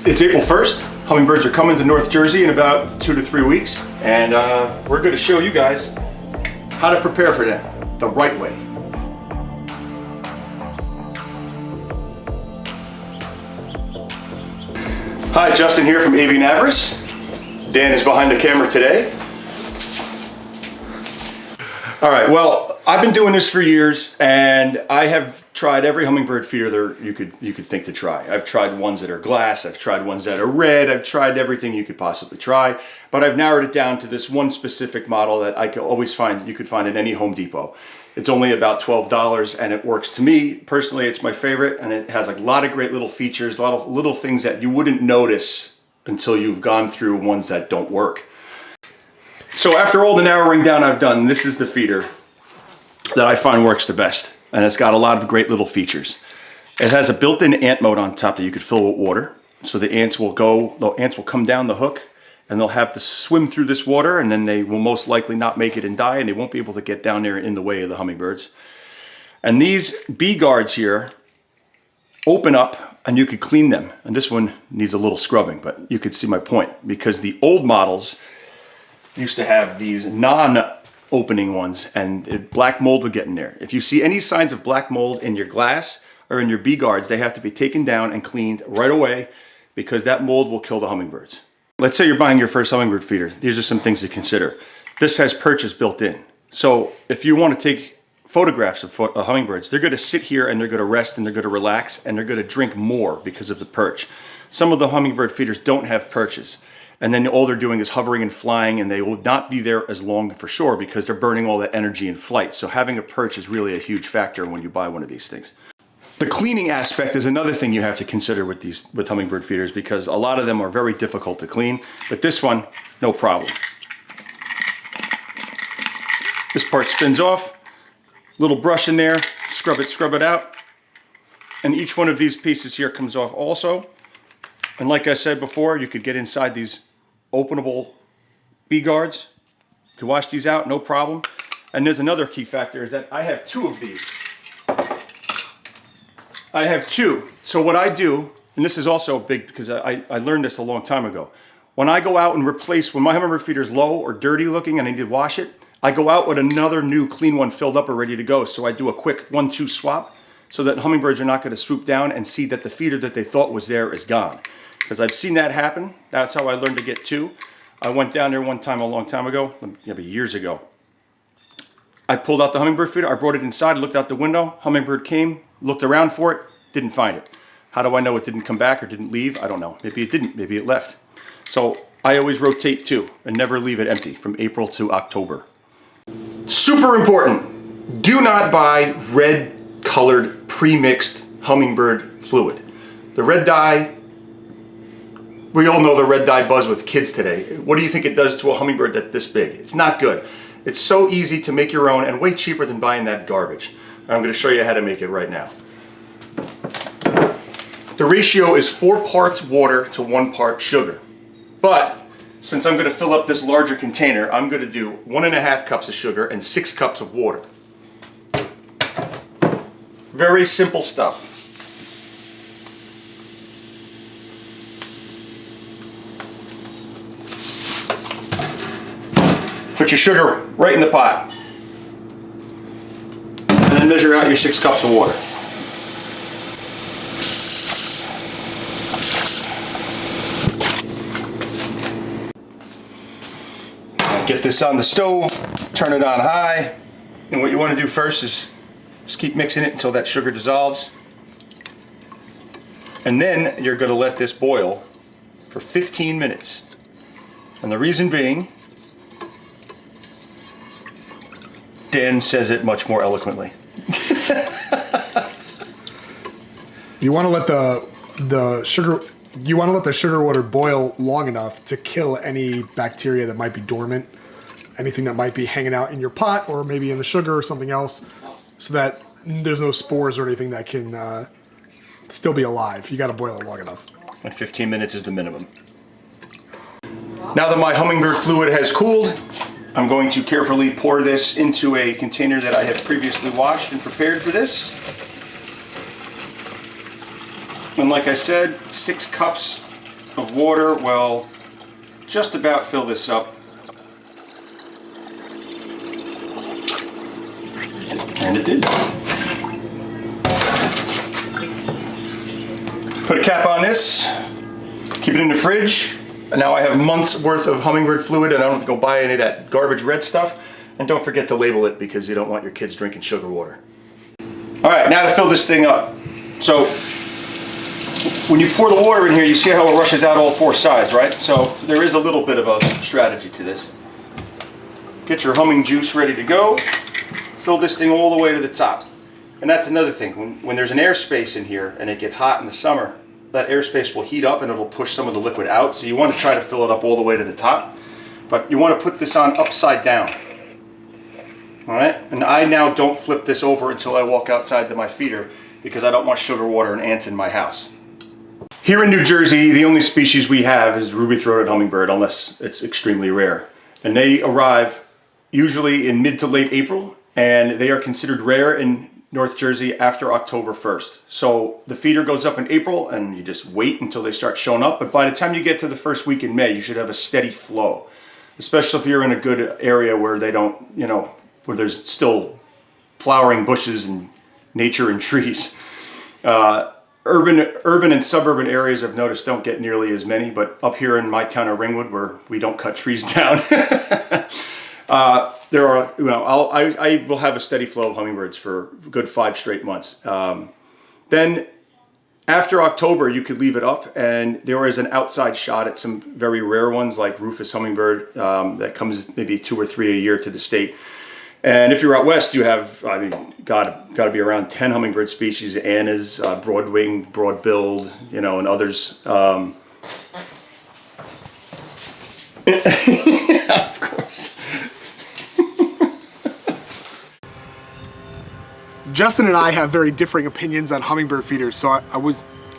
It's April 1st. Hummingbirds are coming to North Jersey in about 2 to 3 weeks, and we're going to show you guys how to prepare for them the right way. Hi, Justin here from Avian Avarice. Dan is behind the camera today. All right, well, I've been doing this for years, and I have tried every hummingbird feeder there you could think to try. I've tried ones that are glass, I've tried ones that are red, I've tried everything you could possibly try, but I've narrowed it down to this one specific model that I could always find, you could find at any Home Depot. It's only about $12, and it works. To me, personally, it's my favorite, and it has a lot of great little features, a lot of little things that you wouldn't notice until you've gone through ones that don't work. So after all the narrowing down I've done, this is the feeder that I find works the best. And it's got a lot of great little features. It has a built-in ant moat on top that you could fill with water. So the ants will come down the hook, and they'll have to swim through this water, and then they will most likely not make it and die, and they won't be able to get down there in the way of the hummingbirds. And these bee guards here open up, and you could clean them. And this one needs a little scrubbing, but you could see my point, because the old models used to have these non-opening ones, and black mold would get in there. If you see any signs of black mold in your glass or in your bee guards, they have to be taken down and cleaned right away, because that mold will kill the hummingbirds. Let's say you're buying your first hummingbird feeder. These are some things to consider. This has perches built in. So if you want to take photographs of hummingbirds, they're going to sit here and they're going to rest and they're going to relax and they're going to drink more because of the perch. Some of the hummingbird feeders don't have perches. And then all they're doing is hovering and flying, and they will not be there as long for sure because they're burning all that energy in flight. So having a perch is really a huge factor when you buy one of these things. The cleaning aspect is another thing you have to consider with hummingbird feeders, because a lot of them are very difficult to clean, but this one, no problem. This part spins off, little brush in there, scrub it out, and each one of these pieces here comes off also. And like I said before, you could get inside these openable bee guards. You can wash these out, no problem. And there's another key factor, is that I have 2 of these. I have 2. So what I do, and this is also big because I learned this a long time ago. When I go out and replace, when my hummingbird feeder is low or dirty looking and I need to wash it, I go out with another new clean one filled up or ready to go. So I do a quick 1-2 swap so that hummingbirds are not going to swoop down and see that the feeder that they thought was there is gone. Because I've seen that happen. That's how I learned to get 2. I went down there one time a long time ago, maybe years ago. I pulled out the hummingbird feeder, I brought it inside, looked out the window, hummingbird came, looked around for it, didn't find it. How do I know it didn't come back or didn't leave? I don't know. Maybe it didn't, maybe it left. So I always rotate 2 and never leave it empty from April to October. Super important, do not buy red colored pre-mixed hummingbird fluid. The red dye, we all know the red dye buzz with kids today. What do you think it does to a hummingbird that's this big? It's not good. It's so easy to make your own and way cheaper than buying that garbage. I'm going to show you how to make it right now. The ratio is 4 parts water to 1 part sugar. But since I'm going to fill up this larger container, I'm going to do 1.5 cups of sugar and 6 cups of water. Very simple stuff. Put your sugar right in the pot. And then measure out your 6 cups of water. Get this on the stove, turn it on high, and what you want to do first is just keep mixing it until that sugar dissolves. And then you're going to let this boil for 15 minutes. And the reason being, Dan says it much more eloquently. You want to let the sugar water boil long enough to kill any bacteria that might be dormant, anything that might be hanging out in your pot or maybe in the sugar or something else, so that there's no spores or anything that can still be alive. You got to boil it long enough. And 15 minutes is the minimum. Now that my hummingbird fluid has cooled, I'm going to carefully pour this into a container that I have previously washed and prepared for this. And like I said, 6 cups of water will just about fill this up. And it did. Put a cap on this, keep it in the fridge, and now I have months worth of Hummingbird fluid and I don't have to go buy any of that garbage red stuff. And don't forget to label it because you don't want your kids drinking sugar water. All right, now to fill this thing up. So when you pour the water in here, you see how it rushes out all four sides, right? So there is a little bit of a strategy to this. Get your humming juice ready to go. Fill this thing all the way to the top. And that's another thing. When there's an airspace in here and it gets hot in the summer, that airspace will heat up and it'll push some of the liquid out. So you want to try to fill it up all the way to the top. But you want to put this on upside down. All right, and I now don't flip this over until I walk outside to my feeder because I don't want sugar water and ants in my house. Here in New Jersey, the only species we have is ruby-throated hummingbird, unless it's extremely rare. And they arrive usually in mid to late April, and they are considered rare in North Jersey after October 1st. So the feeder goes up in April, and you just wait until they start showing up. But by the time you get to the first week in May, you should have a steady flow, especially if you're in a good area where they don't, where there's still flowering bushes and nature and trees. Urban and suburban areas I've noticed don't get nearly as many, but up here in my town of Ringwood, where we don't cut trees down, there are, I will have a steady flow of hummingbirds for a good 5 straight months. Then after October, you could leave it up, and there is an outside shot at some very rare ones like Rufous hummingbird that comes maybe 2 or 3 a year to the state. And if you're out west, you have, got to be around 10 hummingbird species, Annas, broad-winged, broad-billed, and others. Yeah, of course. Justin and I have very differing opinions on hummingbird feeders, so I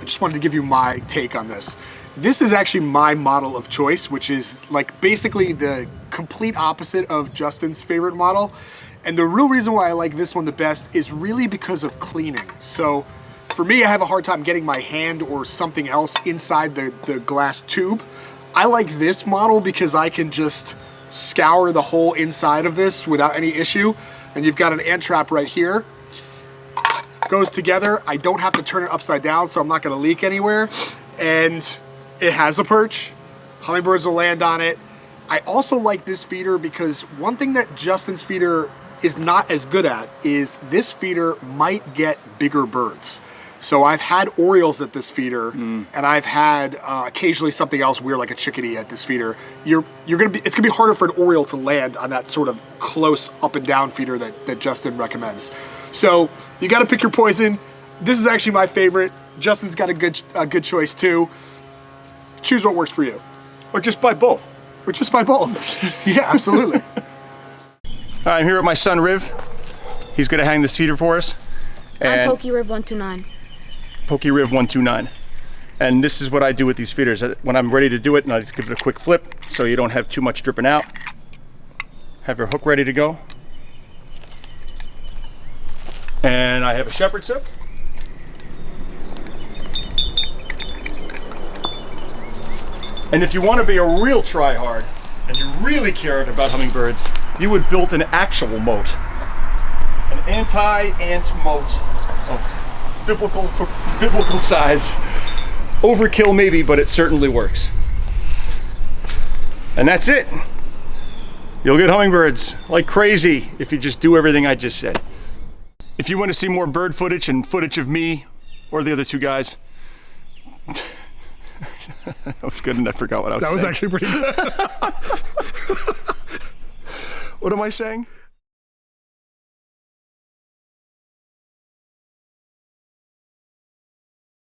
just wanted to give you my take on this. This is actually my model of choice, which is like basically the complete opposite of Justin's favorite model. And the real reason why I like this one the best is really because of cleaning. So for me, I have a hard time getting my hand or something else inside the glass tube. I like this model because I can just scour the whole inside of this without any issue. And you've got an ant trap right here. Goes together. I don't have to turn it upside down, so I'm not going to leak anywhere. And it has a perch. Hummingbirds will land on it. I also like this feeder because one thing that Justin's feeder is not as good at is this feeder might get bigger birds. So I've had orioles at this feeder, and I've had occasionally something else weird like a chickadee at this feeder. It's gonna be harder for an oriole to land on that sort of close up and down feeder that Justin recommends. So you got to pick your poison. This is actually my favorite. Justin's got a good choice too. Choose what works for you. Or just buy both. Or just buy both. Yeah, absolutely. All right, I'm here with my son Riv. He's gonna hang this feeder for us. I'm Pokey Riv 129. Pokey Riv 129. And this is what I do with these feeders. When I'm ready to do it, and I just give it a quick flip so you don't have too much dripping out. Have your hook ready to go. And I have a shepherd's hook. And if you want to be a real try-hard, and you really cared about hummingbirds, you would build an actual moat. An anti-ant moat of biblical size. Overkill maybe, but it certainly works. And that's it. You'll get hummingbirds like crazy if you just do everything I just said. If you want to see more bird footage and footage of me or the other two guys, that was good and I forgot what I was saying. That was actually pretty good. What am I saying?